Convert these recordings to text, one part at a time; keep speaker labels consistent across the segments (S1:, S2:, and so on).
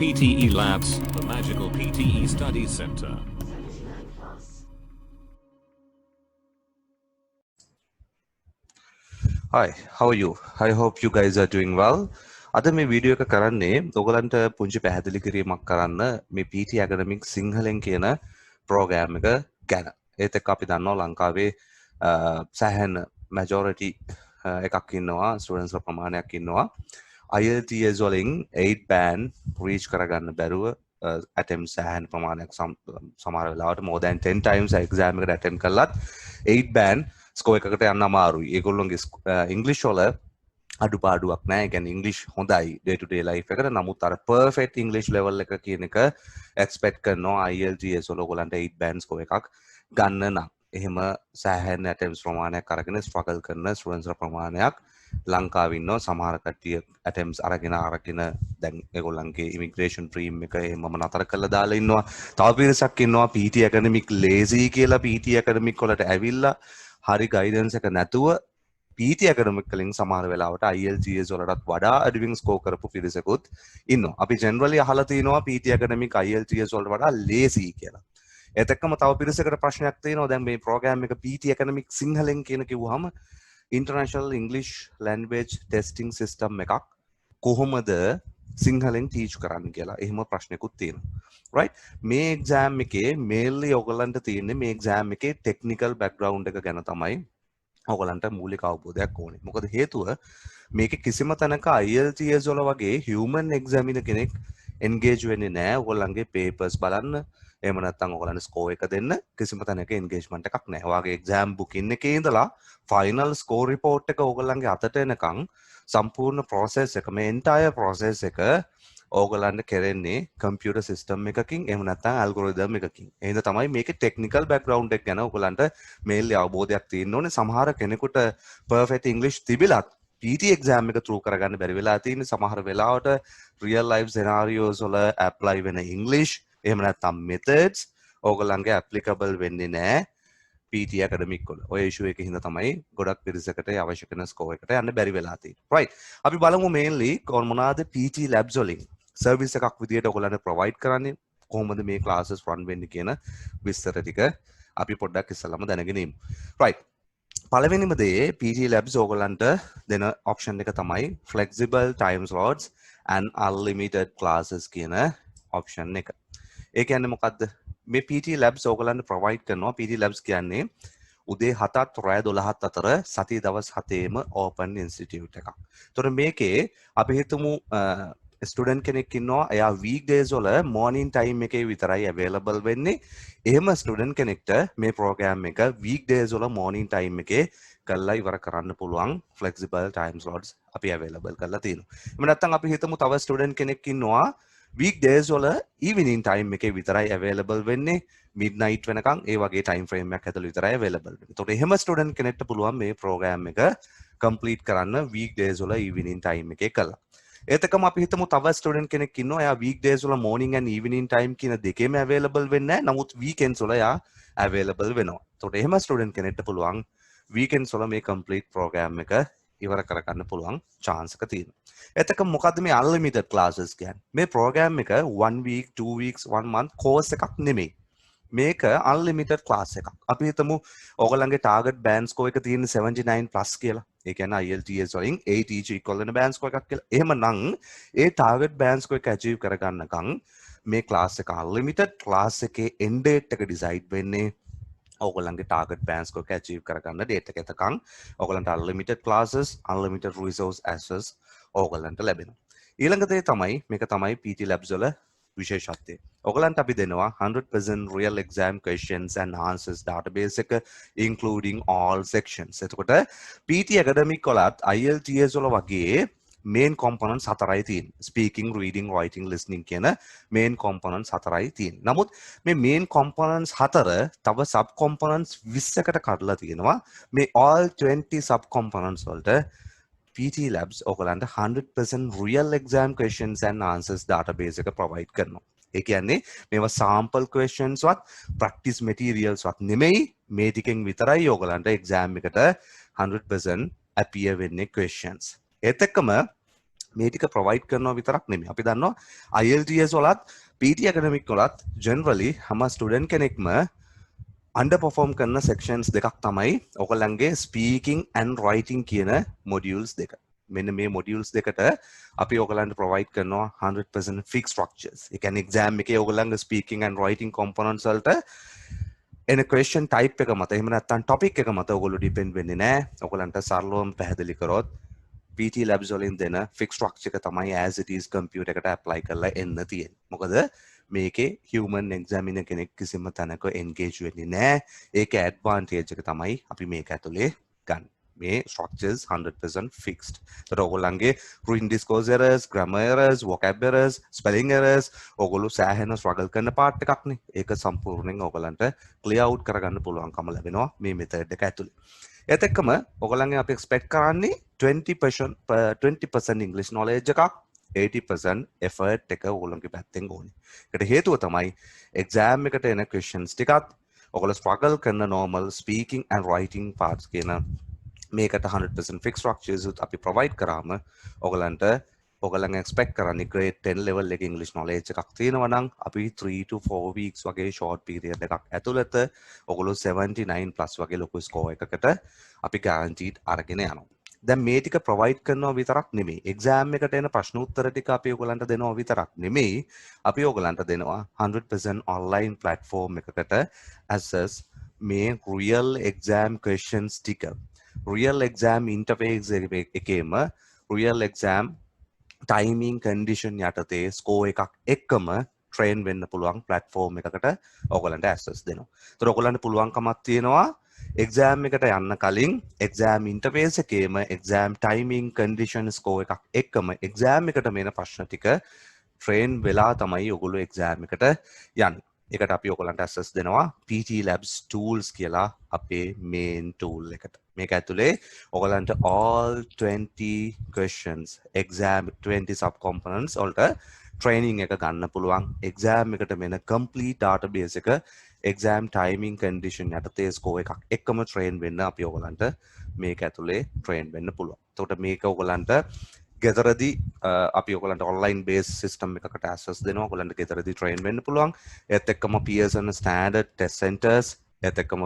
S1: PTE Labs, the Magical PTE Studies Center.
S2: Hi, how are you? I hope you guys are doing well. අද මේ video එක කරන්නේ ඔයගලන්ට පුංචි පැහැදිලි කිරීමක් කරන්න මේ PT Academic සිංහලෙන් කියන ප්‍රෝග්‍රෑම් එක ගැන. ඒත් එක්ක අපි දන්නවා ලංකාවේ සෑහෙන majority එකක් ඉන්නවා ස්ටුඩන්ට්ස්ලා ප්‍රමාණයක් ඉන්නවා. IELTS වලින් 8 band reach කරගන්න බැරුව attempts සෑහෙන ප්‍රමාණයක් සමහර වෙලාවට more than 10 times exam එකට attempt කළත් 8 band ස්කෝ එකකට යන්න අමාරුයි. ඒගොල්ලොන්ගේ ඉංග්‍රීසි වල අඩුපාඩුවක් නැහැ. ඒ කියන්නේ ඉංග්‍රීසි හොඳයි day to day life එකට. නමුත් අර perfect English level එක කියන එක expect කරනවා IELTS වල ඔයගොල්ලන්ට 8 band ස්කෝ එකක් ගන්න නම්. එහෙම සෑහෙන attempts ප්‍රමාණයක් අරගෙන struggle කරන students ප්‍රමාණයක් ලංකාවේ ඉන්නවා. සමහර කට්ටිය attempts අරගෙන දැන් ඒගොල්ලන්ගේ immigration dream එක එහෙමම නතර කරලා දාලා ඉන්නවා. තව පිරිසක් ඉන්නවා PT academic lazy කියලා PT academic වලට ඇවිල්ලා හරි ගයිඩන්ස් එක නැතුව PT academic වලින් සමහර වෙලාවට IELTS වලටත් වඩා අඩුවෙන් ස්කෝර් කරපු පිරිසකුත් ඉන්නවා. අපි ජෙනරලි අහලා තිනවා PT academic IELTS වලට වඩා lazy කියලා. ඒත් එක්කම තව පිරිසකට ප්‍රශ්නයක් තියෙනවා. දැන් මේ ප්‍රෝග්‍රෑම් එක PT academic සිංහලෙන් කියන කිව්වහම international english language testing system එකක් කොහොමද සිංහලෙන් ටීච් කරන්න කියලා. එහෙම ප්‍රශ්නකුත් තියෙනවා. right මේ එක්සෑම් එකේ මේන්ලි ඔයගලන්ට තියෙන්නේ මේ එක්සෑම් එකේ ටෙක්නිකල් බෑග්ග්‍රවුන්ඩ් එක ගැන තමයි ඔයගලන්ට මූලික අවබෝධයක් ඕනේ. මොකද හේතුව මේක කිසිම තැනක IELTS වල වගේ human examiner කෙනෙක් engage වෙන්නේ නැහැ. ඔයගලන්ගේ papers බලන්න එහෙම නැත්නම් ඔයගලන්ට ස්කෝර් එක දෙන්න කිසිම තැනක engagement එකක් නැහැ. ඔයාගේ exam booking එකේ ඉඳලා final score report එක ඔයගලන්ගේ අතට එනකන් සම්පූර්ණ process එක මේ entire process එක ඕගලන්ට කෙරෙන්නේ කම්පියුටර් සිස්ටම් එකකින් එහෙම නැත්නම් ඇල්ගොරිතම් එකකින්. එහෙනම් තමයි මේකේ ටෙක්නිකල් බෑග්ග්‍රවුන්ඩ් එක ගැන ඔයගලන්ට මේන්ලි අවබෝධයක් තියෙන්න ඕනේ. සමහර කෙනෙකුට පර්ෆෙක්ට් ඉංග්‍රීසි තිබිලත් PT exam එක through කරගන්න බැරි වෙලා තියෙන්නේ. සමහර වෙලාවට real life scenarios වල apply වෙන ඉංග්‍රීසි එහෙම නැත්නම් methods ඕගලන්ගේ applicable වෙන්නේ නැහැ PT academic වල. ඔය issue එකේ හින්දා තමයි ගොඩක් පිරිසකට අවශ්‍ය කරන ස්කෝර් එකට යන්න බැරි වෙලා තියෙන්නේ. right අපි බලමු mainly මොනවාද PT labs වලින් සර්විස් එකක් විදියට ඔයගොල්ලන්ට ප්‍රොවයිඩ් කරන්නේ කොහොමද මේ ක්ලාසස් රන් වෙන්නේ කියන විස්තර ටික අපි පොඩ්ඩක් ඉස්සෙල්ලාම දැනගෙන ඉමු. right පළවෙනිම දේ PT labs ඔයගොල්ලන්ට දෙන ඔප්ෂන් එක තමයි flexible time slots and unlimited classes කියන ඔප්ෂන් එක. ඒ කියන්නේ මොකද්ද? මේ PT labs ඔයගොල්ලන්ට ප්‍රොවයිඩ් කරනවා. PT labs කියන්නේ උදේ 7ත් රෑ 12ත් අතර සතිය දවස් 7ේම ඕපන් ඉන්ස්ටිටියුට් එකක්. ඒතකොට මේකේ අපි හිතමු ස්ටුඩන්ට් කෙනෙක් ඉන්නවා. එයා weekdays වල morning time එකේ විතරයි available වෙන්නේ. එහෙම ස්ටුඩන්ට් කෙනෙක්ට මේ ප්‍රෝග්‍රෑම් එක weekdays වල morning time එකේ කරලා ඉවර කරන්න පුළුවන් flexible time slots අපි available කරලා තියෙනවා. එහෙම නැත්නම් අපි හිතමු තව ස්ටුඩන්ට් කෙනෙක් ඉන්නවා weekdays වල evening time එකේ විතරයි available වෙන්නේ. midnight වෙනකන් ඒ වගේ time frame එකක් ඇතුළත විතරයි available වෙන්නේ. ඒතකොට එහෙම ස්ටුඩන්ට් කෙනෙක්ට පුළුවන් මේ ප්‍රෝග්‍රෑම් එක complete කරන්න weekdays වල evening time එකේ කළා. ඒත් එක්කම අපි හිතමු තව ස්ටුඩන්ට් කෙනෙක් ඉන්නවා. එයා weekdays වල morning and evening time කියන දෙකේම available වෙන්නේ නැහැ. නමුත් weekends වල එයා available වෙනවා. ඒතකොට එහෙම ස්ටුඩන්ට් කෙනෙක්ට පුළුවන් weekends වල මේ complete program එක ඉවර කරගන්න පුළුවන් chance එක තියෙනවා. ඒත් එක්කම මොකද්ද මේ unlimited classes කියන්නේ? මේ program එක 1 week, 2 weeks, 1 month course එකක් නෙමෙයි. මේක unlimited class එකක්. අපි හිතමු ඔයගොල්ලන්ගේ target band score එක තියෙන්නේ 79 plus කියලා. ඒ කියන්නේ IELTS වලින් 8 each equal වෙන band score එකක් කියලා. එහෙමනම් ඒ target band score එක achieve කරගන්නකම් මේ class එක unlimited class එකේ end date එක decide වෙන්නේ ඔයගොල්ලන්ගේ target band score එක achieve කරගන්න date එක එතකන් ඔයගොල්ලන්ට unlimited classes, unlimited resource access ඔයගොල්ලන්ට ලැබෙනවා. ඊළඟ දේ තමයි මේක තමයි PT labs වල විශේෂත්වය. ඔයගලන්ට අපි දෙනවා 100% real exam questions and answers database එක including all sections. එතකොට PT academic වලත් IELTS වල වගේ main components හතරයි තියෙන්නේ. speaking, reading, writing, listening කියන main components හතරයි තියෙන්නේ. නමුත් මේ main components හතර තව sub components 20කට කඩලා තියෙනවා. මේ all 20 sub components වලට PT labs ඔයගලන්ට 100% real exam questions and answers database එක provide කරනවා. ඒ කියන්නේ මේවා sample questions වත් practice materials වත් නෙමෙයි, මේ ටිකෙන් විතරයි ඔයගලන්ට exam එකට 100% appear වෙන්නේ questions. ඒත් එක්කම මේ ටික ප්‍රොවයිඩ් කරනවා විතරක් නෙමෙයි. අපි දන්නවා IELTS වලත් PT academic වලත් generally හැම ස්ටුඩන්ට් කෙනෙක්ම අන්ඩර් පර්ෆෝම් කරන sections දෙකක් තමයි ඔයගොල්ලන්ගේ speaking and writing කියන modules දෙක. මෙන්න මේ modules දෙකට අපි ඔයගොල්ලන්ට provide කරනවා 100% fixed structures. ඒ කියන්නේ exam එකේ ඔයගොල්ලන්ගේ speaking and writing components වලට එන question type එක මත එහෙම නැත්නම් topic එක මත ඔයගොල්ලෝ depend වෙන්නේ නැහැ. ඔයගොල්ලන්ට සරලවම පැහැදිලි කරොත් PT labs වලින් දෙන fixed structure එක තමයි as it is computer එකට apply කරලා එන්න තියෙන්නේ. මොකද මේකේ human examiner කෙනෙක් කිසිම තැනක engage වෙන්නේ නැහැ. ඒකේ advantage එක තමයි අපි මේක ඇතුලේ ගන්න. මේ structures 100% fixed. ඒතර ඔයගොල්ලන්ගේ written discourse errors, grammar errors, vocab errors, spelling errors ඔයගොල්ලෝ සෑහෙන struggle කරන part එකක්නේ. ඒක සම්පූර්ණයෙන් ඔයගොල්ලන්ට clear out කරගන්න පුළුවන්කම ලැබෙනවා මේ method එක ඇතුලේ. ඒත් එක්කම ඔයගොල්ලන්ගෙන් අපි expect කරන්නේ 20% English knowledge එකක් 80% effort එක ඔයගොල්ලන්ගේ පැත්තෙන් ඕනේ. ඒකට හේතුව තමයි exam එකට එන questions ටිකත් ඔයගොල්ලෝ struggle කරන normal speaking and writing parts කියන මේකට 100% fixed structures අපි provide කරාම ඔයගොල්ලන්ට ඔයගොල්ලන් expect කරන්නේ grade 10 level එකේ English knowledge එකක් තියෙනවා නම් අපි 3 to 4 weeks වගේ short period එකක් ඇතුළත ඔයගොල්ලෝ 79 plus වගේ ලොකු score එකකට අපි guaranteed අරගෙන යනවා. දැන් මේ ටික provide කරනවා විතරක් නෙමෙයි. exam එකට එන ප්‍රශ්න උත්තර ටික අපි ඔයගොල්ලන්ට දෙනවා විතරක් නෙමෙයි. අපි ඔයගොල්ලන්ට දෙනවා 100% online platform එකකට access මේ real exam questions ටික. real exam interface එකේම real exam timing condition යටතේ score එකක් එක්කම train වෙන්න පුළුවන් platform එකකට ඔයගොල්ලන්ට access දෙනවා. ඒතර ඔයගොල්ලන්ට පුළුවන්කමක් තියෙනවා exam එකට යන්න කලින් exam interface එකේම exam timing condition score එකක් එක්කම exam එකට මේන ප්‍රශ්න ටික train වෙලා තමයි ඔයගොල්ලෝ exam එකට යන්නේ. ඒකට අපි ඔයගොල්ලන්ට access දෙනවා PT Labs tools කියලා අපේ main tool එකට. මේක ඇතුලේ ඔයගොල්ලන්ට all 20 questions exam 20 sub components වලට training එක ගන්න පුළුවන්. exam එකට මෙන්න complete database එක exam timing condition යටතේ score එකක් එක්කම train වෙන්න අපි ඔයගොල්ලන්ට මේක ඇතුලේ train වෙන්න පුළුවන්. එතකොට මේක ඔයගොල්ලන්ට ගෙදරදී අපි ඔයගොල්ලන්ට online based system එකකට access දෙනවා. ඔයගොල්ලන්ට ගෙදරදී train වෙන්න පුළුවන්. ඒත් එක්කම Pearson standard test centers ඒත් එක්කම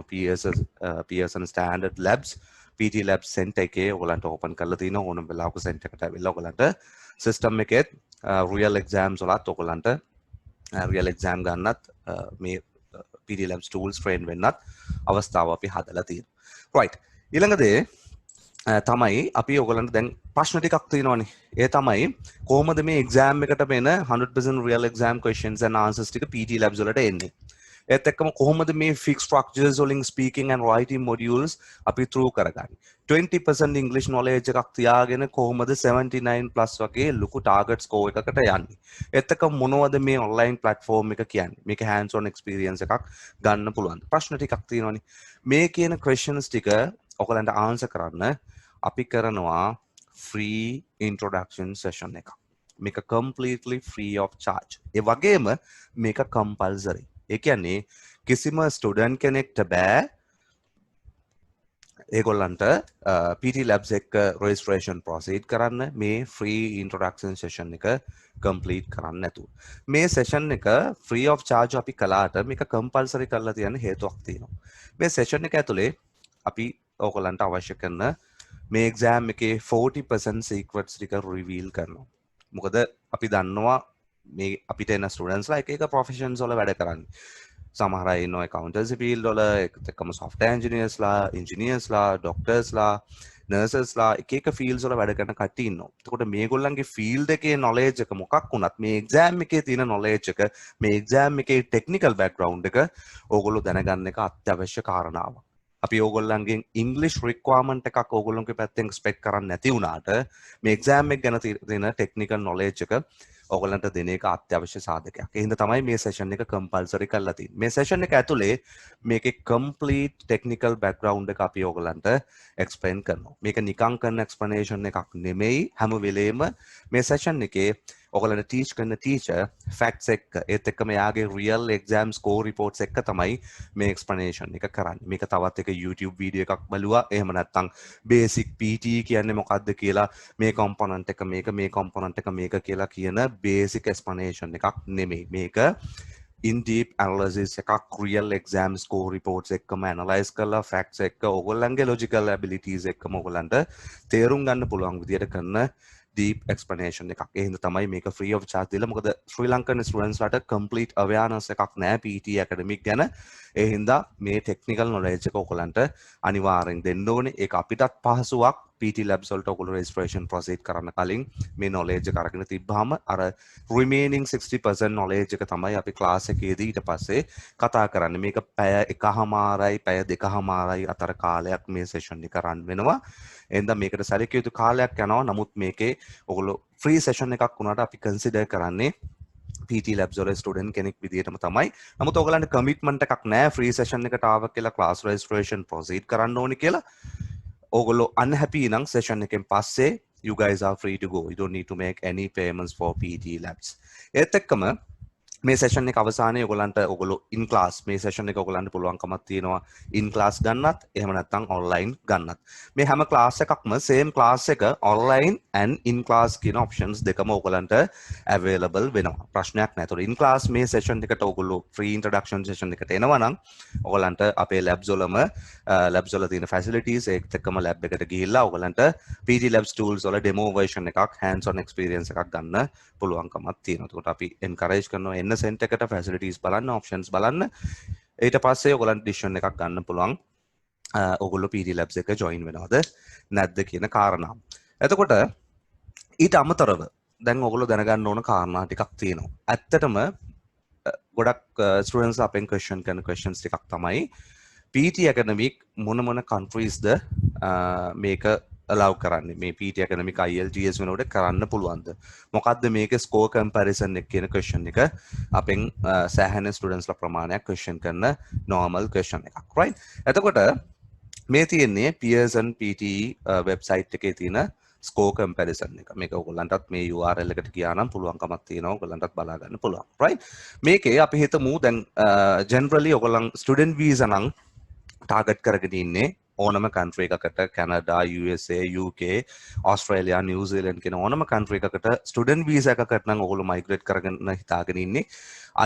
S2: Pearson standard labs PT labs center එකේ ඔයගොල්ලන්ට open කරලා තිනවා. ඕනම වෙලාවක center එකට ඇවිල්ලා ඔයගොල්ලන්ට system එකෙත් real exams වලත් ඔයගොල්ලන්ට real exam ගන්නත් මේ PT labs tools train වෙන්නත් අවස්ථාව අපි හදලා තියෙනවා. right ඊළඟ දේ තමයි අපි ඔයගොල්ලන්ට දැන් ප්‍රශ්න ටිකක් තියෙනවානේ. ඒ තමයි කොහොමද මේ exam එකට වෙන 100% real exam questions and answers ටික PT labs වලට එන්නේ. ඒත් එක්කම කොහොමද මේ fixed structures වලින් speaking and writing modules අපි through කරගන්නේ. 20% English knowledge එකක් තියාගෙන කොහොමද 79 plus වගේ ලොකු target score එකකට යන්නේ. ඒත් එක්ක මොනවද මේ online platform එක කියන්නේ. මේක hands on experience එකක් ගන්න පුළුවන්. ප්‍රශ්න ටිකක් තියෙනවානේ. මේ කියන questions ටික ඔයගලන්ට answer කරන්න අපි කරනවා free introduction session එකක්. මේක completely free of charge. ඒ වගේම මේක compulsory. ඒ කියන්නේ කිසිම ස්ටුඩන්ට් කෙනෙක්ට බෑ ඒගොල්ලන්ට PT labs එක registration proceed කරන්න මේ free introduction session එක complete කරන්න නැතුව. මේ session එක free of charge අපි කළාට මේක compulsory කරලා තියන්න හේතුවක් තියෙනවා. මේ session එක ඇතුලේ අපි ඕගොල්ලන්ට අවශ්‍ය කරන මේ exam එකේ 40% secrets ටික reveal කරනවා. මොකද අපි දන්නවා මේ අපිට එන ස්ටුඩන්ට්ස්ලා එක එක ප්‍රොෆෙෂන්ස් වල වැඩ කරන්නේ. සමහර අය ඉන්නවා accountancy field වල, ඒකත් එක්කම software engineersලා, engineersලා, doctorsලා, nursesලා එක එක fields වල වැඩ කරන කට්ටිය ඉන්නවා. එතකොට මේගොල්ලන්ගේ field එකේ knowledge එක මොකක් වුණත් මේ exam එකේ තියෙන knowledge එක, මේ exam එකේ technical background එක ඕගොල්ලෝ දැනගන්න එක අත්‍යවශ්‍ය කාරණාවක්. අපි ඕගොල්ලන්ගෙන් English requirement එකක් ඕගොල්ලන්ගේ පැත්තෙන් expect කරන්නේ නැති වුණාට මේ exam එක ගැන තියෙන technical knowledge එක ඔයගොල්ලන්ට දෙන එක අත්‍යවශ්‍ය සාධකයක්. ඒ හින්දා තමයි මේ session එක compulsory කරලා තියෙන්නේ. මේ session එක ඇතුලේ මේකේ complete technical background එක අපි ඔයගොල්ලන්ට explain කරනවා. මේක නිකන් කරන explanation එකක් නෙමෙයි. හැම වෙලේම මේ session එකේ ඔයගලන්ට ටීච් කරන ටීචර් ෆැක්ට්ස් එක්ක ඒත් එක්කම එයාගේ රියල් එක්සෑම් ස්කෝර් රිපෝට්ස් එක්ක තමයි මේ එක්ස්ප්ලනේෂන් එක කරන්නේ. මේක තවත් එක YouTube වීඩියෝ එකක් බලුවා. එහෙම නැත්නම් බේසික් PT කියන්නේ මොකක්ද කියලා මේ කොම්පොනන්ට් එක මේක මේ කොම්පොනන්ට් එක මේක කියලා කියන බේසික් එක්ස්ප්ලනේෂන් එකක් නෙමෙයි. මේක in deep analysis එකක් real exam score reports එක්කම analyze කරලා facts එක්ක ඔයගොල්ලන්ගේ logical abilities එක්කම ඔයගොල්ලන්ට තේරුම් ගන්න පුළුවන් විදියට කරන deep explanation එකක්. ඒ හින්දා තමයි මේක free of charge දීලා. මොකද ශ්‍රී ලංකන් students ලට complete awareness එකක් නැහැ PT academic ගැන. ඒ හින්දා මේ technical knowledge එක ඔයගොල්ලන්ට අනිවාර්යෙන් දෙන්න ඕනේ. ඒක අපිටත් පහසුවක්. PT labs වලට ඔයගොල්ලෝ registration proceed කරන්න කලින් මේ knowledge එක අරගෙන තිබ්බාම අර remaining 60% knowledge එක තමයි අපි class එකේදී ඊට පස්සේ කතා කරන්නේ. මේක පැය එකහමාරයි පැය දෙකහමාරයි අතර කාලයක් මේ session එක run වෙනවා. එහෙනම් මේකට සැලකිය යුතු කාලයක් යනවා. නමුත් මේකේ ඔයගොල්ලෝ free session එකක් වුණාට අපි consider කරන්නේ PT labs වල ස්ටුඩන්ට් කෙනෙක් විදිහටම තමයි. නමුත් ඔයගලන්ට කමිට්මන්ට් එකක් නැහැ free session එකට ආව කියලා class registration proceed කරන්න ඕනි කියලා. ඔයගොල්ලෝ unhappy නම් session එකෙන් පස්සේ you guys are free to go. You don't need to make any payments for PT labs. ඒත් එක්කම මේ session එක අවසානයේ ඔයගොල්ලෝ in class මේ session එක ඔයගොල්ලන්ට පුළුවන්කමක් තියෙනවා in class ගන්නත් එහෙම නැත්නම් online ගන්නත්. මේ හැම class එකක්ම same class එක online and in class කියන options දෙකම ඔයගොල්ලන්ට available වෙනවා. ප්‍රශ්නයක් නැහැ. ඒතකොට in class මේ session එකට ඔයගොල්ලෝ free introduction session එකට එනවා නම් ඔයගොල්ලන්ට අපේ labs වලම labs වල තියෙන facilities ඒත් එක්කම lab එකට ගිහිල්ලා ඔයගොල්ලන්ට PT labs tools වල demo version එකක් hands on experience එකක් ගන්න පුළුවන්කමක් තියෙනවා. ඒකට අපි encourage කරනවා එන්න center එකට facilities බලන්න options බලන්න. ඊට පස්සේ ඔයගොල්ලන්ට decision එකක් ගන්න පුළුවන්. ඔයගොල්ලෝ PT labs එක join වෙනවද නැද්ද කියන කාරණා. එතකොට ඊට අමතරව දැන් ඔයගොල්ලෝ දැනගන්න ඕන කාරණා ටිකක් තියෙනවා. ඇත්තටම ගොඩක් students අපෙන් question කරන questions ටිකක් තමයි PT academic මොන countries ද මේක allow කරන්නේ මේ PT academic IELTS වෙනකොට කරන්න පුළුවන්ද මොකද්ද මේකේ score comparison එක කියන question එක අපෙන් සෑහෙන students ලා ප්‍රමාණයක් question කරන normal question එකක් right එතකොට මේ තියෙන්නේ Pearson PTE website එකේ තියෙන score comparison එක මේක ඔයගොල්ලන්ටත් මේ URL එකට ගියා නම් පුළුවන්කමක් තියෙනවා ඔයගොල්ලන්ටත් බලා ගන්න පුළුවන් right මේකේ අපි හිතමු දැන් generally ඔයගොල්ලන් student visa නම් target කරගෙන ඉන්නේ ඕනම country එකකට Canada, USA, UK, Australia, New Zealand කියන ඕනම country එකකට student visa එකකට නම් ඔයගොල්ලෝ migrate කරගෙන හිතාගෙන ඉන්නේ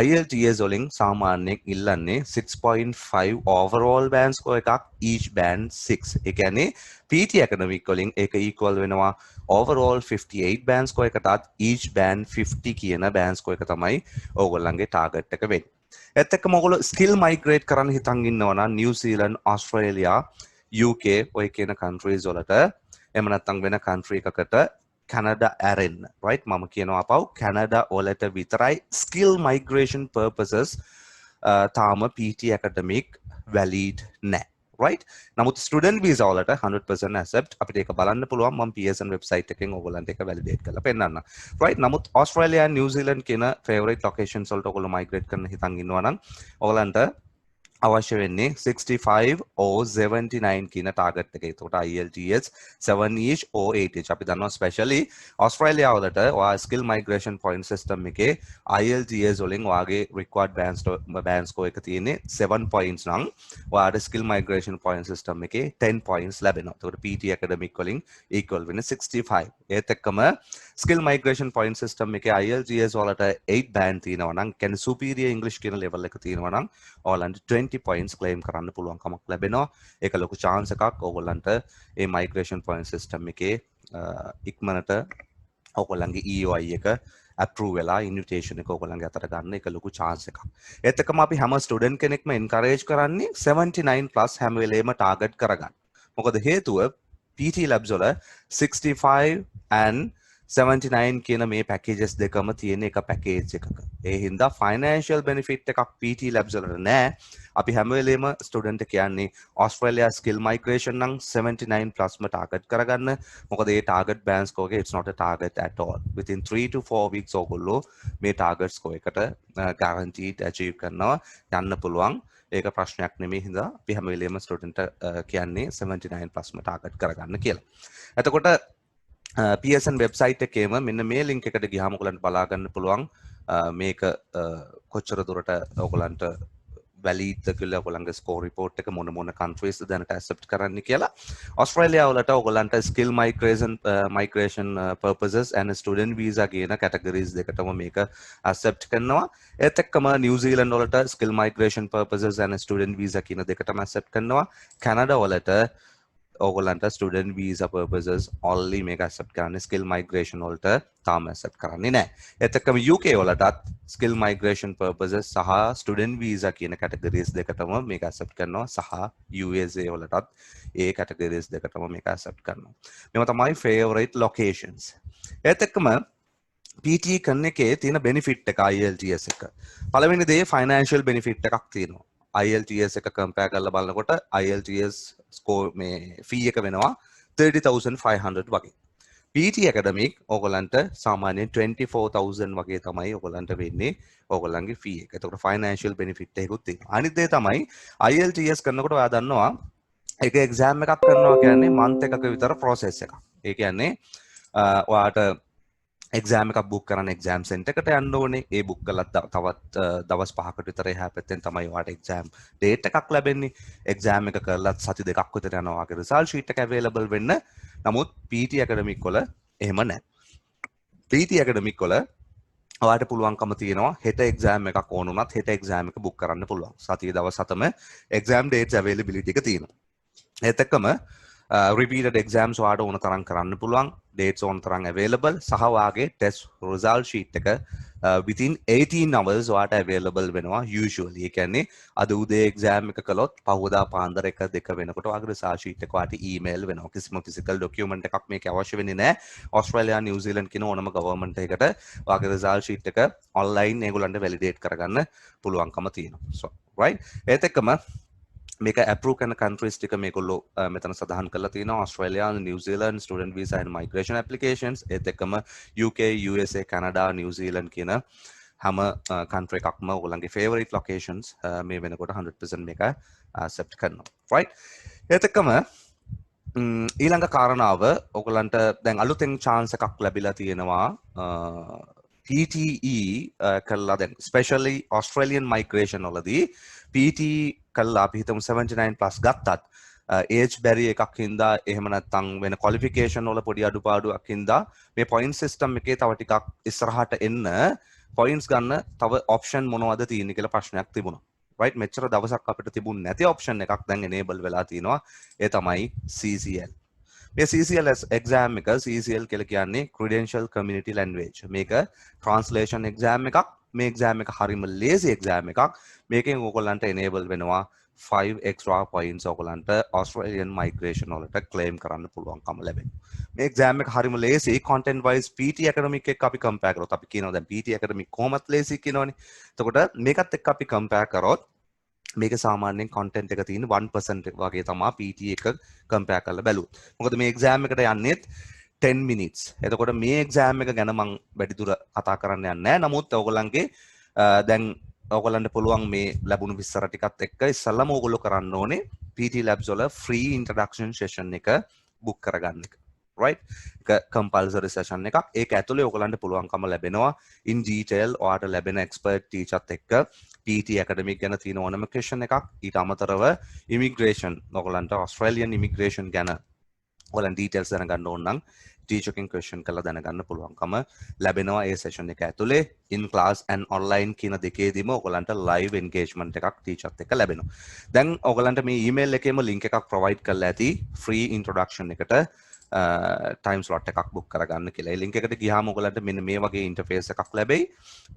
S2: IELTS වලින් සාමාන්‍යයෙන් ඉල්ලන්නේ 6.5 overall band score එකක් each band 6. ඒ කියන්නේ PT academic වලින් ඒක equal වෙනවා overall 58 band score එකටත් each band 50 කියන band score එක තමයි ඔයගොල්ලන්ගේ target එක වෙන්නේ. ඒත් එක්කම ඔයගොල්ලෝ skill migrate කරන්න හිතන් ඉන්නවා නම් New Zealand, Australia, UK ඔය කියන countries වලට එහෙම නැත්නම් වෙන country එකකට Canada ඇරෙන්න right මම කියනවා අපව Canada වලට විතරයි skill migration purposes තාම PT academic valid නැහැ right නමුත් student visa වලට 100% accept අපිට ඒක බලන්න පුළුවන් මම Pearson website එකෙන් ඔයගොල්ලන්ට ඒක validate කරලා පෙන්නන්න right නමුත් Australia and New Zealand කියන favorite locations වලට ඔයගොල්ලෝ migrate කරන්න හිතන් ඉන්නවා නම් ඔයගොල්ලන්ට අවශ්‍ය වෙන්නේ 65 or 79 කියන ටාගට් එක. ඒකට IELTS 7-ish or 8-ish. අපි දන්නවා especially Australia වලට ඔයා skill migration point system එකේ IELTS වලින් ඔයාගේ required band score එක තියෙන්නේ 7 points නම් ඔයාට skill migration point system එකේ 10 points ලැබෙනවා. ඒකට PT academic වලින් equal වෙන්නේ 65. ඒත් එක්කම skill migration point system එකේ IELTS වලට 8 band තියෙනවා නම් කියන්නේ superior English කියන level එක තියෙනවා නම් ඔයාලන්ට 20 points claim කරන්න පුළුවන් කමක් ලැබෙනවා. ඒක ලොකු chance එකක් ඔයගොල්ලන්ට මේ migration point system එකේ ඉක්මනට ඔයගොල්ලන්ගේ EOI එක approve වෙලා invitation එක ඔයගොල්ලන්ගේ අතට ගන්න එක ලොකු chance එකක්. ඒත් එක්කම අපි හැම student කෙනෙක්ම encourage කරන්නේ 79 plus හැම වෙලේම target කරගන්න. මොකද හේතුව PT labs වල 65 and 79 කියන මේ packages දෙකම තියෙන එක package එකක. ඒ හින්දා financial benefit එකක් PT labs වලට නැහැ. අපි හැම වෙලේම student කියන්නේ Australia skill migration නම් 79 plus ම target කරගන්න. මොකද ඒ target band score එක it's not a target at all. Within 3 to 4 weeks ඔයගොල්ලෝ මේ target score එකට guaranteed achieve කරනවා යන්න පුළුවන්. ඒක ප්‍රශ්නයක් නෙමෙයි හින්දා අපි හැම වෙලේම student කියන්නේ 79 plus ම target කරගන්න කියලා. එතකොට PSN වෙබ්සයිට් එකේම මෙන්න මේ ලින්ක් එකට ගියාම ඔයගලන්ට බලා ගන්න පුළුවන් මේක කොච්චර දුරට ඔයගලන්ට වැලීඩ්ද කියලා ඔයගලන්ගේ ස්කෝර් රිපෝට් එක මොන කන්ට්‍රීස් දැනට ඇක්සෙප්ට් කරන්න කියලා. ඕස්ට්‍රේලියාව වලට ඔයගලන්ට skill migration purposes and student visa කියන කැටගරිස් දෙකටම මේක ඇක්සෙප්ට් කරනවා. ඒත් එක්කම නිව්සීලන්ත වලට skill migration purposes and student visa කියන දෙකටම ඇක්සෙප්ට් කරනවා. කැනඩා වලට ඕගලන්ට student visa purposes only මේක accept කරන්නේ skill migration වලට තාම accept කරන්නේ නැහැ. ඒත් එක්කම UK වලටත් skill migration purposes සහ student visa කියන categories දෙකටම මේක accept කරනවා සහ USA වලටත් ඒ categories දෙකටම මේක accept කරනවා. මේවා තමයි favorite locations. ඒත් එක්කම PTE කරන එකේ තියෙන benefit එක IELTS එක. පළවෙනි දේ financial benefit එකක් තියෙනවා. IELTS එක compare කරලා බලනකොට IELTS score මේ fee එක වෙනවා 30,500 වගේ. PT academic ඕගලන්ට සාමාන්‍යයෙන් 24,000 වගේ තමයි ඕගලන්ට වෙන්නේ ඕගලන්ගේ fee එක. එතකොට financial benefit එකකුත් තියෙනවා. අනිත් දේ තමයි IELTS කරනකොට ඔයා දන්නවා එක exam එකක් කරනවා කියන්නේ month එකක විතර process එකක්. ඒ කියන්නේ ඔයාට එක්සෑම් එකක් බුක් කරන්න එක්සෑම් සෙන්ටර් එකට යන්න ඕනේ. ඒ බුක් කළා තවත් දවස් 5කට විතර එහා පැත්තෙන් තමයි ඔයාට එක්සෑම් ඩේට් එකක් ලැබෙන්නේ. එක්සෑම් එක කරලත් සති දෙකක් විතර යනවා වගේ රිසල්ට් ෂීට් එක අවైలබල් වෙන්න. නමුත් PT academic වල එහෙම නැහැ. PT academic වල ඔයාට පුළුවන්කම තියෙනවා හෙට එක්සෑම් එකක් ඕන වුණත් හෙට එක්සෑම් එක බුක් කරන්න පුළුවන්. සතියේ දවස් 7ම එක්සෑම් ඩේට්ස් අවైలබිලිටි එක තියෙනවා. ඒත් එක්කම repeated exams ඔයාට ඕන තරම් කරන්න පුළුවන්. dates ඕන තරම් available සහ ඔයාගේ test result sheet එක within 18 hours ඔයාට available වෙනවා usually. ඒ කියන්නේ අද උදේ exam එක කළොත් පහවදා පාන්දර 1-2 වෙනකොට ඔයාගේ result sheet එක ඔයාට email වෙනවා. කිසිම physical document එකක් මේක අවශ්‍ය වෙන්නේ නැහැ. ඕස්ට්‍රේලියා නිව්සීලන්ත කියන ඕනම government එකකට ඔයාගේ result sheet එක online ඒගොල්ලන්ට validate කරගන්න පුළුවන්කම තියෙනවා. So right. ඒත් එක්කම මේක approve කරන countries ටික මේගොල්ලෝ මෙතන සඳහන් කරලා තියෙනවා. Australia, New Zealand student visa and migration applications. ඒත් එක්කම UK, USA, Canada, New Zealand කියන හැම country එකක්ම ඔයගොල්ලන්ගේ favorite locations මේ වෙනකොට 100% මේක accept කරනවා. right. ඒත් එක්කම ඊළඟ කාරණාව ඔයගොල්ලන්ට දැන් අලුතෙන් chance එකක් ලැබිලා තියෙනවා PTE කළා දැන් especially Australian migration වලදී PTE කළා අපි හිතමු 79 plus ගත්තත් age barrier එකක් හින්දා එහෙම නැත්නම් වෙන qualification වල පොඩි අඩුපාඩුවක් හින්දා මේ point system එකේ තව ටිකක් ඉස්සරහට එන්න points ගන්න තව option මොනවද තියෙන්නේ කියලා ප්‍රශ්නයක් තිබුණා. right. මෙච්චර දවසක් අපිට තිබුණ නැති option එකක් දැන් enable වෙලා තිනවා. ඒ තමයි CCL. මේ CCL exam එක CCL කියලා කියන්නේ Credential Community Language. මේක translation exam එකක්. මේ exam එක හරිම lazy exam එකක්. මේකෙන් ඔයගොල්ලන්ට enable වෙනවා 5 extra points ඔයගොල්ලන්ට Australian migration වලට claim කරන්න පුළුවන්කම ලැබෙනවා. මේ exam එක හරිම lazy content wise PT academic එක අපි compare කරොත් අපි කියනවා දැන් PT academic කොහොමත් lazy කියනවනේ. එතකොට මේකත් එක්ක අපි compare කරොත් මේක සාමාන්‍යයෙන් content එක තියෙන 1% වගේ තමයි PT එක compare කරලා බැලුවොත්. මොකද මේ exam එකට යන්නේත් 10 minutes. එතකොට මේ exam එක ගැන මම වැඩිදුර කතා කරන්න යන්නේ නැහැ. නමුත් ඔයගොල්ලන්ගේ දැන් ඔයගොල්ලන්ට පුළුවන් මේ ලැබුණු විස්තර ටිකත් එක්ක ඉස්සල්ලාම ඔයගොල්ලෝ කරන්න ඕනේ PT labs වල free introduction session එක book කරගන්න එක. right. එක compulsory session එකක්. ඒක ඇතුලේ ඔයගොල්ලන්ට පුළුවන්කම ලැබෙනවා in detail ඔයාට ලැබෙන expert teacherත් එක්ක PT academic ගැන තියෙන ඕනම question එකක්. ඊට අමතරව immigration ඔයගොල්ලන්ට Australian immigration ගැන ඔයගොල්ලන් details දැනගන්න ඕන නම් teacherකින් question කරලා දැනගන්න පුළුවන්කම ලැබෙනවා ඒ session එක ඇතුලේ. in class and online කියන දෙකේදීම ඔයගොල්ලන්ට live engagement එකක් teacherත් එක්ක ලැබෙනවා. දැන් ඔයගොල්ලන්ට මේ email එකේම link එකක් provide කරලා ඇති free introduction එකට time slot එකක් book කරගන්න කියලා. ඒ link එකට ගියාම ඔයගොල්ලන්ට මෙන්න මේ වගේ interface එකක් ලැබෙයි.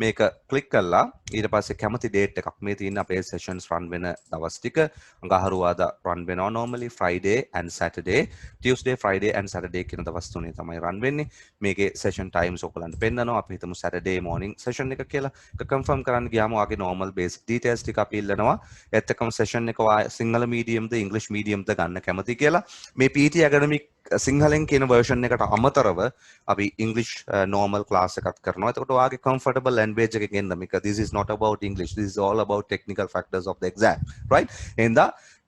S2: මේක click කරලා ඊට පස්සේ කැමති date එකක් මේ තියෙන අපේ sessions run වෙන දවස් ටික අඟහරුවාදා run වෙනවා normally Friday and Saturday. Tuesday, Friday and Saturday කියන දවස් තුනේ තමයි run වෙන්නේ. මේකේ session times ඔයගොල්ලන්ට පෙන්නනවා. අපි හිතමු Saturday morning session එක කියලා. ඒක confirm කරන්න ගියාම ඔයාගේ normal basic details ටික අපි ඉල්ලනවා. ඒත් එක්කම session එක සිංහල medium ද English medium ද ගන්න කැමති කියලා. මේ PT academic සිංහලෙන් කියන version එකට අමතරව අපි English normal class එකක් කරනවා. එතකොට ඔයාගේ comfortable language එකකින් එන්න මේක this is not about English, this is all about technical factors of the exam, right. එහෙනම්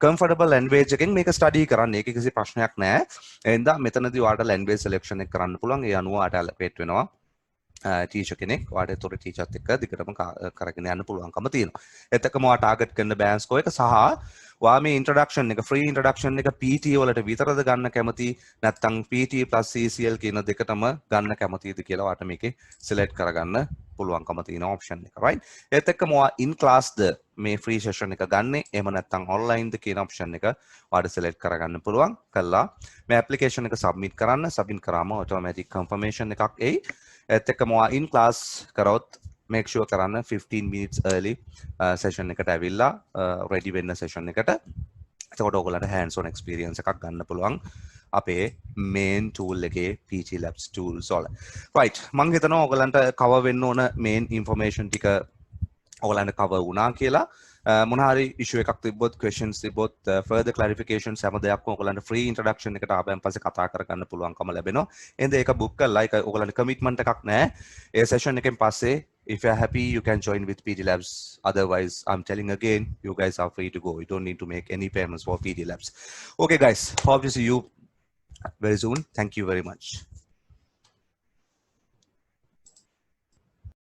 S2: comfortable language එකෙන් මේක study කරන්න. ඒක කිසි ප්‍රශ්නයක් නැහැ. එහෙනම් මෙතනදී ඔයාලට language selection එක කරන්න පුළුවන්. ඒ අනුව ඔයාලට allocate වෙනවා ටීචර් කෙනෙක්. ඔයාලට ඒතොර ටීචර්ත් එක්ක දිගටම කරගෙන යන්න පුළුවන්කම තියෙනවා. ඒත් එක්කම ඔයා ටාගට් කරන බෑන්ඩ් ස්කෝර් එක සහ ඔයා මේ ඉන්ට්‍රොඩක්ෂන් එක ෆ්‍රී ඉන්ට්‍රොඩක්ෂන් එක PT වලට විතරද ගන්න කැමති නැත්නම් PT plus CCL කියන දෙකටම ගන්න කැමතිද කියලා ඔයාලට මේකේ select කරගන්න පුළුවන්කම තියෙන option එක right. ඒත් එක්කම ඔයා in class ද මේ free session එක ගන්නෙ එහෙම නැත්නම් online ද කියන option එක ඔයාලට select කරගන්න පුළුවන්. කළා මේ application එක submit කරන්න. submit කරාම automatic confirmation එකක් එයි. ඒත් එක්කම ඔයා in class කරොත් make sure කරන්න 15 minutes early session එකට ඇවිල්ලා ready වෙන්න session එකට. එතකොට ඔයගොල්ලන්ට hands on experience එකක් ගන්න පුළුවන් අපේ main tool එකේ PT Labs tools වල. right මම හිතනවා ඔයගොල්ලන්ට cover වෙන්න ඕන main information ටික ඔයගොල්ලන්ට cover වුණා කියලා. මොන හරි issue එකක් තිබ්බොත් questions තිබ්බොත් further clarifications හැම දෙයක්ම ඔයගොල්ලන්ට free introduction එකට ආපෙන් පස්සේ කතා කරගන්න පුළුවන්කම ලැබෙනවා. එහෙනම් ඒක book කරලා ඒක ඔයගොල්ලන්ට commitment එකක් නැහැ. ඒ session එකෙන් පස්සේ if you're happy, you can join with PT Labs. Otherwise, I'm telling again, you guys are free to go. You don't need to make any payments for PT Labs. Okay, guys, hope to see you very soon. Thank you very much.